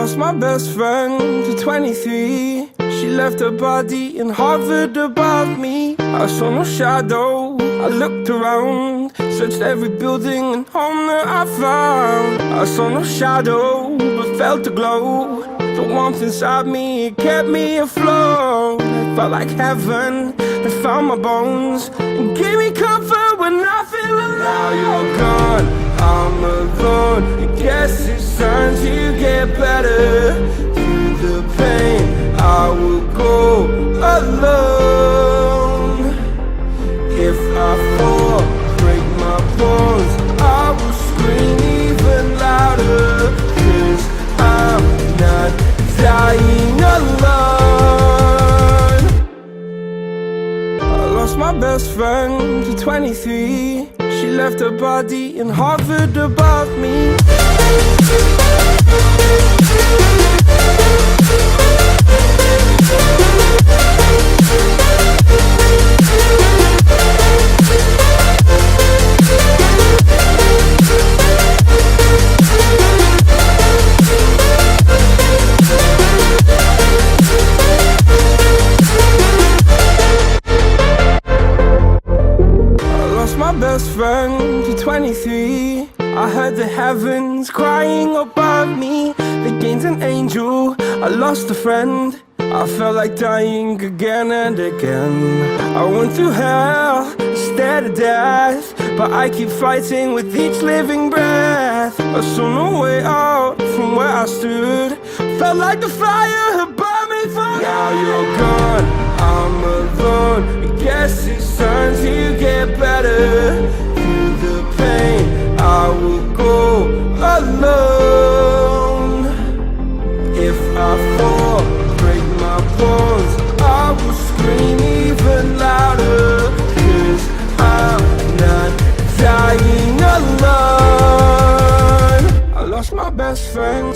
lost my best friend to 23. She left her body and hovered above me. I saw no shadow, I looked around, searched every building and home that I found. I saw no shadow, but felt a glow. The warmth inside me, it kept me afloat. It felt like heaven, it found my bones and gave me comfort when I feel alone. Now you're gone, I'm alone. I guess it's time to get better. Through the pain, I will go alone. If I fall, break my bones, I will scream even louder. 'Cause I'm not dying alone. I lost my best friend to 23. She left her body and hovered above me. My best friend to 23. I heard the heavens crying above me. They gained an angel, I lost a friend. I felt like dying again and again. I went through hell, stared at death, but I keep fighting with each living breath. I saw no way out from where I stood. Felt like the fire had burned me for good. Now you're gone, I'm alone. I guess it's time to get better. Through the pain, I will go alone. If I fall, break my bones, I will scream even louder. 'Cause I'm not dying alone. I lost my best friend.